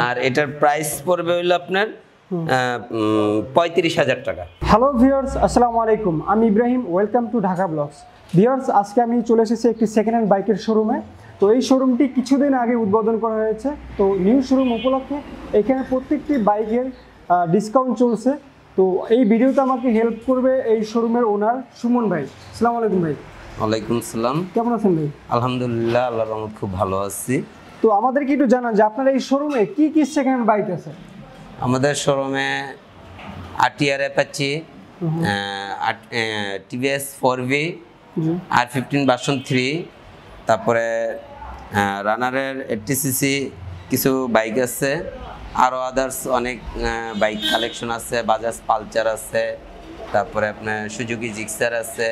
আর এটার প্রাইস পড়বে হলো আপনার 35,000 টাকা। হ্যালো ভিউয়ার্স, আসসালামু আলাইকুম। আমি Ibrahim, welcome to Dhaka blogs. Viewers, আজকে আমি চলে এসেছি একটি সেকেন্ড হ্যান্ড বাইকের শোরুমে। তো এই শোরুমটি কিছুদিন আগে উদ্বোধন করা হয়েছে। তো নিউ শোরুম উপলক্ষে এখানে প্রত্যেকটি বাইকের ডিসকাউন্ট চলছে। তো এই ভিডিওতে আমাকে হেল্প করবে এই শোরুমের ওনার সুমন ভাই। আসসালামু আলাইকুম ভাই। ওয়ালাইকুম আসসালাম। কেমন আছেন ভাই? আলহামদুলিল্লাহ, আল্লাহর রহমত খুব ভালো আছি। তো আমাদেরকে একটু জানান যে আপনার এই শোরুমে কি কি সেকেন্ড হ্যান্ড বাইক আছে? আমাদের শোরুমে RTR Apache, TVS 4V, R15 version 3, তারপরে রানারের 80cc কিছু বাইক আছে, আরও আদার্স অনেক বাইক কালেকশন আছে। বাজাজ পালচার আছে, তারপরে আপনার সুজুকি জিক্সার আছে,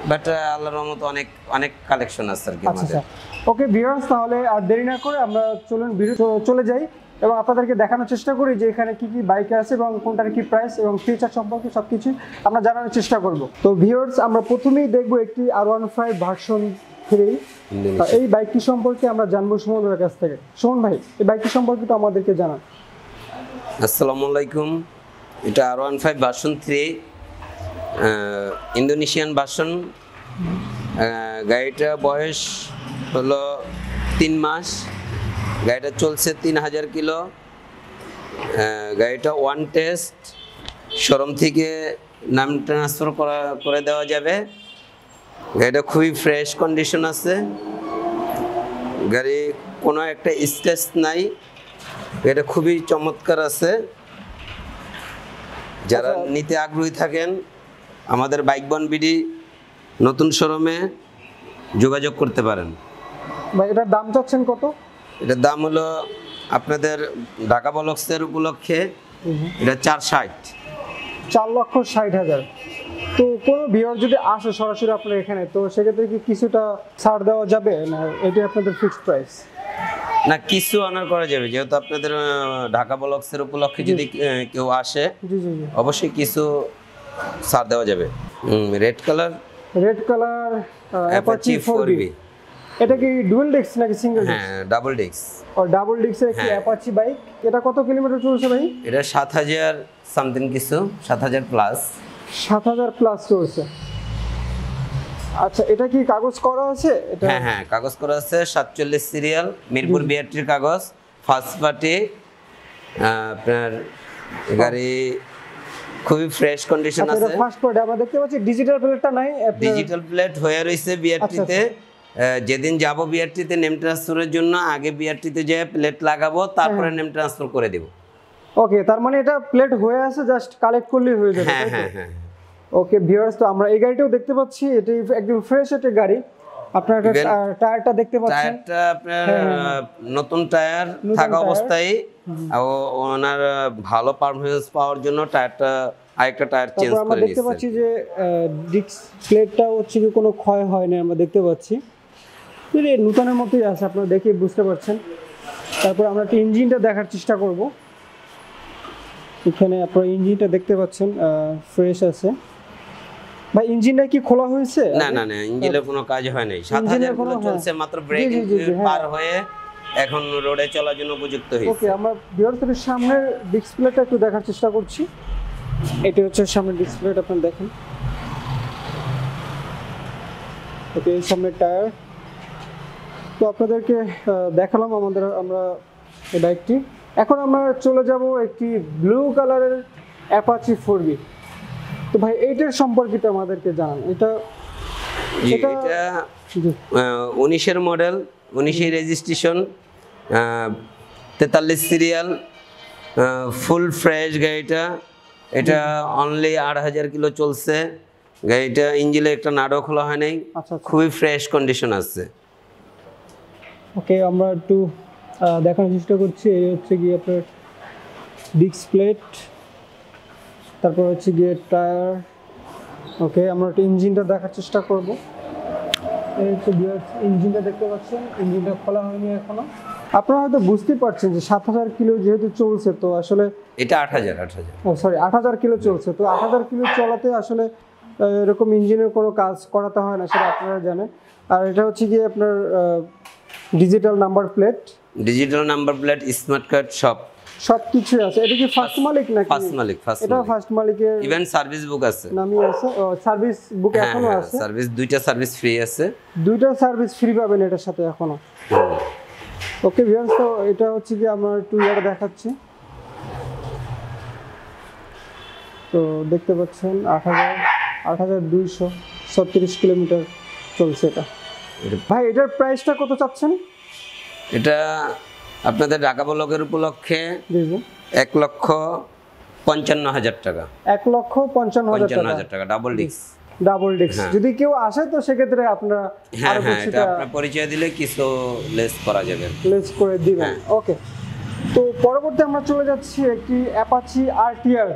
বাট আল্লাহর রহমত অনেক অনেক কালেকশন আছে আর কি আমাদের। ওকে ভিউয়ার্স, তাহলে আর দেরি না করে আমরা চলে যাই এবং আপনাদেরকে দেখানোর চেষ্টা করি যে এখানে কি কি বাইক আছে এবং কোনটার কি প্রাইস এবং ফিচার সম্পর্কে সবকিছু আমরা জানানোর চেষ্টা করব। তো ভিউয়ার্স, আমরা প্রথমেই দেখব একটি R15 ভার্সন 3। এই বাইকটি সম্পর্কে আমরা জানবো সুমন ভাইয়ের কাছ থেকে। সুমন ভাই, এই বাইকটি সম্পর্কে তো আমাদেরকে জানান। আসসালামু আলাইকুম। এটা R15 ভার্সন 3, ইন্দোনেশিয়ান ভার্সন। গাড়িটার বয়স হলো 3 মাস। গাড়িটা চলছে 3000 কিলো। গাড়িটা ওয়ান টেস্ট, শোরুম থেকে নাম ট্রান্সফার করে দেওয়া যাবে। গাড়িটা খুবই ফ্রেশ কন্ডিশন আছে। গাড়ি কোনো একটা স্ক্র্যাচ নাই। গাড়িটা খুবই চমৎকার আছে। যারা নিতে আগ্রহী থাকেন আমাদের বাইক বন বিডি নতুন শোরুমে যোগাযোগ করতে পারেন। ভাই, এটার দাম চাচ্ছেন কত? এটার দাম হলো আপনাদের ঢাকা ব্লগসের উপলক্ষে এটা 4,60,000। তো কোনো ভিউয়ার যদি আসে সরাসরি আপনার এখানে, তো সেক্ষেত্রে কি কিছুটা ছাড় দেওয়া যাবে না এটি আপনাদের ফিক্সড প্রাইস? না, কিছু অনার করা যাবে, যেহেতু আপনাদের ঢাকা ব্লগসের উপলক্ষে যদি কেউ আসে অবশ্যই কিছু ছাড় দেওয়া যাবে। Red colour Apache 4V। এটা কি ডুয়াল ডিস্ক নাকি সিঙ্গেল ডিস্ক? হ্যাঁ, ডাবল ডিস্ক। আর ডাবল ডিস্কের একটি অ্যাপাচি বাইক। এটা কত কিলোমিটার চলছে ভাই? এটা 7000 সামথিং কিছু, 7000 প্লাস। 7000 প্লাস চলছে। আচ্ছা, এটা কি কাগজ করা আছে? এটা হ্যাঁ, কাগজ করা আছে। 47 সিরিয়াল, মিরপুর বিআরটির কাগজ, ফার্স্ট পার্টি। আপনার গাড়ি খুবই ফ্রেশ কন্ডিশন আছে। এটা ফার্স্ট পার্টি। আমরা দেখতে পাচ্ছি ডিজিটাল প্লেটটা নাই। ডিজিটাল প্লেট হয়ে রয়েছে বিআরটিতে। যেদিন যাব বিআরটিতে নেম ট্রান্সফারের জন্য, আগে বিআরটিতে যেয়ে প্লেট লাগাবো, তারপরে নেম ট্রান্সফার করে দেব। ওকে, তার মানে এটা প্লেট হয়ে আছে, জাস্ট কালেক্ট করলেই হয়ে যাবে। হ্যাঁ। ওকে ভিউয়ার্স, তো আমরা এই গাড়িটাও দেখতে পাচ্ছি। এটি একদম ফ্রেশ একটা গাড়ি। আপনার টায়ারটা দেখতে পাচ্ছেন। টায়ারটা আপনার নতুন টায়ার থাকা অবস্থায় ওনার ভালো পারফরম্যান্স পাওয়ার জন্য টায়ারটা আরেকটা টায়ার চেঞ্জ করে আমরা দেখতে পাচ্ছি যে ডিস্ক প্লেটটা হচ্ছে কি কোনো ক্ষয় হয় না, আমরা দেখতে পাচ্ছি। এই নতুনের মতোই আছে, আপনারা দেখে বুঝতে পারছেন। তারপর আমরা একটা ইঞ্জিনটা দেখার চেষ্টা করব। এখানে আপনারা ইঞ্জিনটা দেখতে পাচ্ছেন, ফ্রেশ আছে। ভাই, ইঞ্জিনটা কি খোলা হয়েছে? না, ইঞ্জিনের কোনো কাজ হয় নাই। 7000 কিলো চলছে মাত্র, ব্রেক পার হয়ে এখন রোডে চলার জন্য উপযুক্ত হয়েছে। ওকে, আমরা ভিউয়ারদের সামনের ডিসপ্লেটা একটু দেখার চেষ্টা করছি। এটা হচ্ছে সামনের ডিসপ্লেটা, আপনারা দেখেন। ওকে, এই সামনের টায়ার তো আপনাদেরকে দেখালাম আমরা এই বাইকটি। এখন আমরা চলে যাব একটি ব্লু কালারের অ্যাপাচি 4V। তো ভাই, এইটার সম্পর্কিত আমাদেরকে জানান। এটা 19-এর মডেল, 19-এর রেজিস্ট্রেশন, 43 সিরিয়াল, ফুল ফ্রেশ গাড়িটা। এটা অনলি 8000 কিলো চলছে। গাড়িটা ইঞ্জিনে একটা নাটও খোলা হয় নাই। খুবই ফ্রেশ কন্ডিশন আছে। ওকে, আমরা একটু দেখানোর চেষ্টা করছি। এই হচ্ছে গিয়ে আপনার ডিস্ক প্লেট, তারপর হচ্ছে গিয়ে টায়ার। ওকে, আমরা একটু ইঞ্জিনটা দেখার চেষ্টা করব। এই হচ্ছে ইঞ্জিনটা দেখতে পাচ্ছেন, ইঞ্জিনটা খোলা হয়নি এখনো। আপনারা হয়তো বুঝতে পারছেন যে 7000 কিলো যেহেতু চলছে, তো আসলে এটা 8000 কিলো চলছে। তো 8000 কিলো চলাতে আসলে এরকম ইঞ্জিনের কোনো কাজ করাতে হয় না, সেটা আপনারা জানেন। আর এটা হচ্ছে গিয়ে আপনার digital number plate. Digital number plate, smart card সব সবকিছু আছে। এটা কি ফার্স্ট মালিক নাকি? ফার্স্ট মালিক, ফার্স্ট এটা ফার্স্ট মালিকের ইভেন সার্ভিস বুক আছে। নামই আছে, সার্ভিস বুক এখনো আছে। সার্ভিস, দুইটা সার্ভিস ফ্রি আছে। দুইটা সার্ভিস ফ্রি পাবেন এটার সাথে এখনো। ওকে ভিউয়ার্স, তো এটা হচ্ছে কি আমরা একটু ইয়াটা দেখাচ্ছি। তো দেখতে পাচ্ছেন 8236 কিলোমিটার চলছে এটা। ভাই এটার প্রাইসটা কত চাচ্ছেন? এটা আপনাদের ঢাকা ব্লকের উপলক্ষে 1,55,000 টাকা। 1,55,000 টাকা ডাবল ডিস্ক। ডাবল ডিস্ক যদি কেউ আসে তো সেক্ষেত্রে আপনারা আরো এটা আপনার পরিচয় দিলে কিছু লেস করা যাবে, লেস করে দিবেন। ওকে, তো পরবর্তী আমরা চলে যাচ্ছি একটি অ্যাপাচি আরটিআর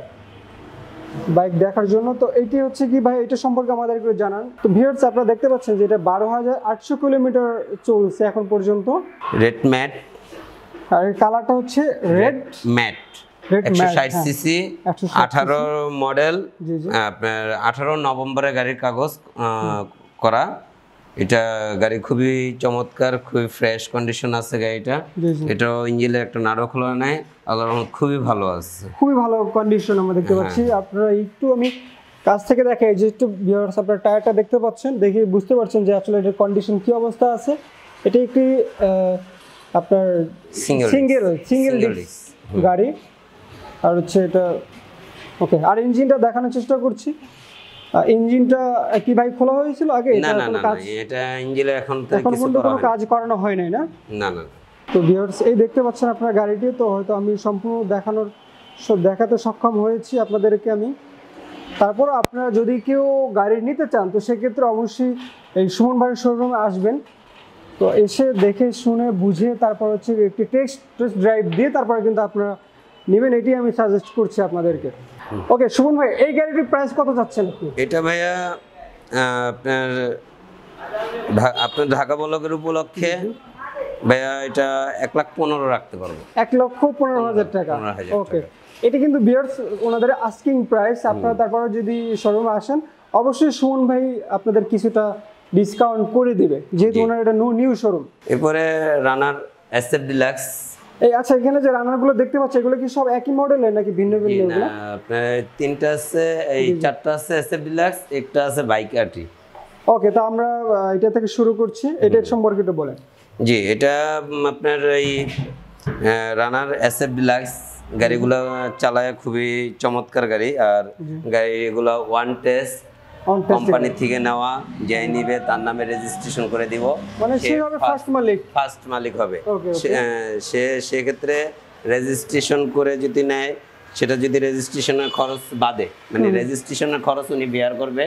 বাইক দেখার জন্য। তো এটি হচ্ছে কি ভাই, এটা সম্পর্কে আমাদের একটু জানান। তো ভিউয়ার্স আপনারা দেখতে পাচ্ছেন যে এটা 12,800 কিলোমিটার চলছে এখন পর্যন্ত। রেড ম্যাট, আর কালারটা হচ্ছে রেড ম্যাট, 160 সিসি, 18 মডেল, আপনার 18 নভেম্বরে গাড়ির কাগজ করা। এটা গাড়ি খুবই চমৎকার, খুবই ফ্রেশ কন্ডিশন আছে গাড়িটা। এটা ইঞ্জিনের একটা নাড়ো খোলা নাই, আল্লাহর রহমত খুবই ভালো আছে, খুবই ভালো কন্ডিশন আমরা দেখতে পাচ্ছি। আপনারা একটু আমি কাছ থেকে দেখাই যে একটু ভিউয়ার্স আপনারা টায়ারটা দেখতে পাচ্ছেন, দেখে বুঝতে পারছেন যে আসলে এটার কন্ডিশন কি অবস্থা আছে। এটা একটি আপনার সিঙ্গেল ডিস্ক গাড়ি, আর হচ্ছে এটা ওকে। আর ইঞ্জিনটা দেখানোর চেষ্টা করছি। ইঞ্জিনটা কি ভাই খোলা হয়েছিল আগে? না না না, এটা ইঞ্জিনে এখন কোনো কাজ করানো হয় নাই না? না না। তো ভিউয়ার্স এই দেখতে পাচ্ছেন আপনারা গাড়িটি, তো হয়তো আমি সম্পূর্ণ দেখাতে সক্ষম হয়েছি আপনাদেরকে আমি। তারপর আপনারা যদি কেউ গাড়ি নিতে চান তো সেক্ষেত্রে অবশ্যই এই সুমন ভাইয়ের শোরুমে আসবেন। তো এসে দেখে শুনে বুঝে তারপর হচ্ছে একটি টেস্ট ড্রাইভ দিয়ে তারপরে কিন্তু আপনারা নেবেন, এটি আমি সাজেস্ট করছি আপনাদেরকে। ওকে সুমন ভাই, এই গাড়িটির প্রাইস কত চাচ্ছেন আপনি? এটা ভাইয়া আপনার ঢাকা ব্লকের উপলক্ষে ভাইয়া এটা 1,15,000 রাখতে পারবো। 1,15,000 টাকা। ওকে, এটা কিন্তু ভিউয়ার্স ওনাদের আস্কিং প্রাইস। আপনারা তারপরে যদি শোরুমে আসেন অবশ্যই সুমন ভাই আপনাদের কিছুটা ডিসকাউন্ট করে দিবে, যেহেতু ওনার এটা নিউ শোরুম। এরপরে রানার এসএফ ডিলাক্স। এই আচ্ছা, এখানে যে রানারগুলো দেখতে পাচ্ছি এগুলো কি সব একই মডেলের নাকি ভিন্ন ভিন্ন? না, আপনার তিনটা আছে, এই চারটা আছে এসএফ ডিলাক্স, একটা আছে বাইক আরটি। ওকে, তো আমরা এটা থেকে শুরু করছি, এটার সম্পর্কে একটু বলেন। জি, এটা আপনার এই রানার এসএফ ডিলাক্স গাড়িগুলো চালায় খুবই চমৎকার গাড়ি। আর গাড়িগুলো ওয়ান টেস্ট কোম্পানি থেকে নেওয়া, যে নিবে তার নামে রেজিস্ট্রেশন করে দিব, মানে সে হবে ফার্স্ট মালিক হবে। সেক্ষেত্রে রেজিস্ট্রেশন করে যদি নেয়, সেটা যদি রেজিস্ট্রেশনের খরচ বাদে, মানে রেজিস্ট্রেশনের খরচ উনি বেয়ার করবে,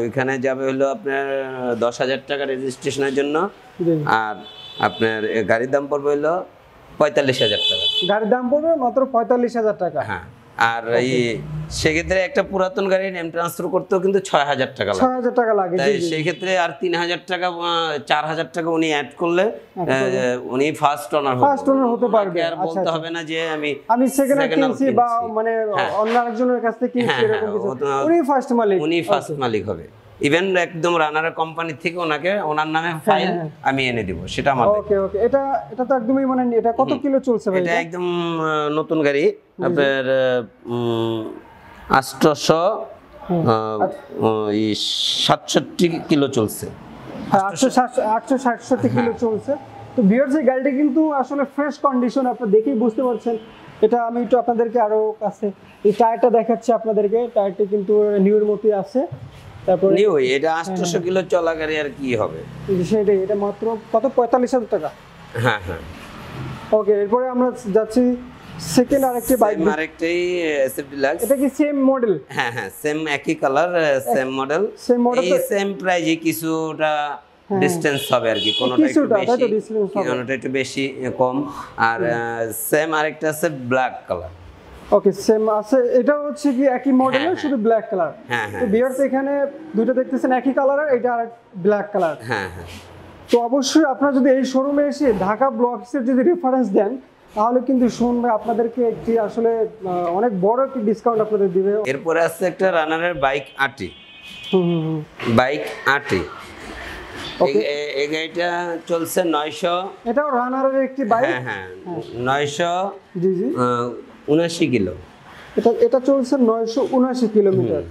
ওইখানে যাবে হলো আপনার 10,000 টাকা রেজিস্ট্রেশনের জন্য। আর আপনার গাড়ির দাম পড়বে হলো 45,000 টাকা। গাড়ির দাম পড়বে মাত্র 45,000 টাকা। হ্যাঁ, আর এই সেক্ষেত্রে একটা পুরাতন গাড়ি নেম ট্রান্সফার করতেও কিন্তু 6,000 টাকা লাগে। 6,000 টাকা লাগে। তাই সেক্ষেত্রে আর 3,000 টাকা 4,000 টাকা উনি অ্যাড করলে উনি ফার্স্ট ওনার হতে পারবে। আর বলতে হবে না যে আমি সেকেন্ড কিনছি বা মানে অন্য আরেকজনের কাছ থেকে কিনছি, এরকম কিছু। উনি ফার্স্ট মালিক হবে। ইভেন একদম রানারের কোম্পানি থেকে ওনার নামে ফাইল আমি এনে দিব, সেটা আমার। ওকে ওকে, এটা তো একদমই মানে এটা কত কিলো চলছে ভাই? এটা একদম নতুন গাড়ি, আপনার 867 কিলো চলছে। 867 কিলো চলছে। তো ভিউয়ার্স এই গাড়িটা কিন্তু আসলে ফ্রেশ কন্ডিশন, আপনারা দেখেই বুঝতে পারছেন। এটা আমি একটু আপনাদেরকে আরো কাছে এই টায়ারটা দেখাচ্ছি আপনাদেরকে। টায়ারটা কিন্তু নিউর মতোই আছে। তারপরে নিউ, এটা 800 কিলো চলা গাড়ি আর কি হবে সেটাই। এটা মাত্র কত 45,000 টাকা। হ্যাঁ হ্যাঁ। ওকে, এরপরে আমরা যাচ্ছি সেকেন্ড আরেকটি বাইক, আরেকটাই এসএফ ডিলাক্স। এটা কি সেম মডেল? হ্যাঁ হ্যাঁ, সেম একই কালার, সেম মডেল, এই সেম প্রাইজে কিছুটা ডিসটেন্স হবে আর কি, কোনটা একটু বেশি কম। আর সেম আরেকটা আছে ব্ল্যাক কালার। ওকে, সেম আছে, এটা হচ্ছে কি একই মডেলের, শুধু ব্ল্যাক কালার। তো ভিউয়ার্স এখানে দুটো দেখতেছেন একই কালারের, এটা আর ব্ল্যাক কালার। হ্যাঁ হ্যাঁ। তো অবশ্যই আপনারা যদি এই শোরুমে এসে ঢাকা ব্লকসের যদি রেফারেন্স দেন তাহলে কিন্তু শুনবে আপনাদেরকে একটি আসলে অনেক বড় একটি ডিসকাউন্ট আপনাদের দিবে। এরপরে আছে একটা রানারের বাইক আরটি। বাইক আরটি এই গাড়িটা চলছে 900, এটাও রানারের একটি বাইক। হ্যাঁ হ্যাঁ 900 জি জি 79 কিলো। এটা চলছে 979 কিলোমিটার।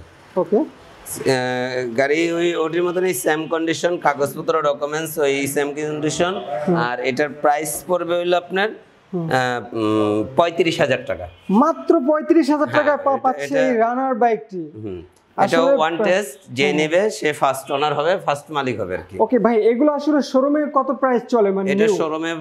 ওকে, গাড়ি ওটির মতনই সেম কন্ডিশন, কাগজপত্র ডকুমেন্টস ওই সেম কন্ডিশন। আর এটার প্রাইস পড়বে হইলো আপনার 35,000 টাকা। মাত্র 35,000 টাকায় পাচ্ছে এই রানার বাইকটি। এটা ওয়ান টেস্ট যে নেবে সে ফার্স্ট ওনার হবে, ফার্স্ট মালিক হবে আর কি। ওকে ভাই, এগুলো আসলে শোরুমে কত প্রাইস চলে? মানে এটা শোরুমে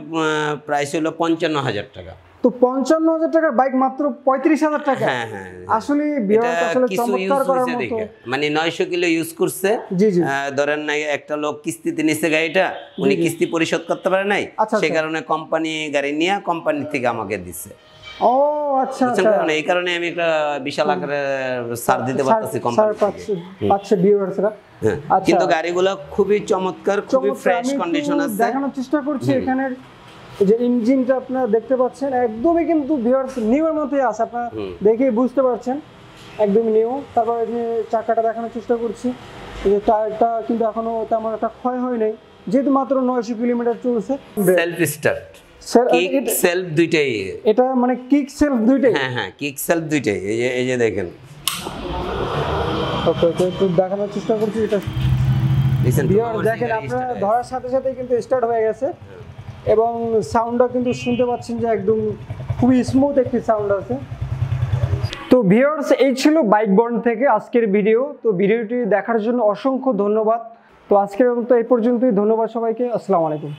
প্রাইস হলো 55,000 টাকা। তো 55,000 টাকার বাইক মাত্র 35,000 টাকা? হ্যাঁ হ্যাঁ, আসলে ভিউয়ার্স আসলে কিছু ইউজ চমৎকার করার হইছে মতো। দেখে, মানে 900 কিলো ইউজ করছে। জি জি ধরেন না একটা লোক কিস্তিতে নিছে গাড়িটা, উনি কিস্তি পরিশোধ করতে পারে নাই, সে কারণে কোম্পানি গাড়ি নিয়ে কোম্পানি থেকে আমাকে দিছে। ও আচ্ছা আচ্ছা, এই কারণে আমি একটা বিশাল আকারে ছাড় দিতে পারতেছি কোম্পানি পাচ্ছে ভিউয়ার্সরা। কিন্তু গাড়িগুলো খুবই চমৎকার, খুবই ফ্রেশ কন্ডিশন আছে। দেখানোর চেষ্টা করছি এখানের যে ইঞ্জিনটা আপনারা দেখতে পাচ্ছেন, একদমই কিন্তু ভিউয়ার্স নিউ এর মতোই আছে, আপনারা দেখেই বুঝতে পারছেন একদমই নিউ। তারপর এই যে চাকাটা দেখানোর চেষ্টা করছি, এই যে টায়ারটা কিন্তু এখনো তেমন একটা ক্ষয় হয় নাই, যেহেতু মাত্র 900 কিলোমিটার চলছে। সেলফ স্টার্ট, কিক সেলফ দুইটাই। এটা মানে কিক সেলফ দুইটাই? হ্যাঁ হ্যাঁ, কিক সেলফ দুইটাই। এই যে দেখেন। ওকে ওকে, একটু দেখানোর চেষ্টা করছি। এটা দেখেন আপনারা ধরার সাথে সাথেই কিন্তু স্টার্ট হয়ে গেছে, এবং সাউন্ডটা কিন্তু শুনতে পাচ্ছেন যে একদম খুবই স্মুথ একটি সাউন্ড আছে। তো ভিউয়ার্স, এই ছিল বাইক বর্ন থেকে আজকের ভিডিও। তো ভিডিওটি দেখার জন্য অসংখ্য ধন্যবাদ। তো আজকের মতো এই পর্যন্তই, ধন্যবাদ সবাইকে, আসসালামু আলাইকুম।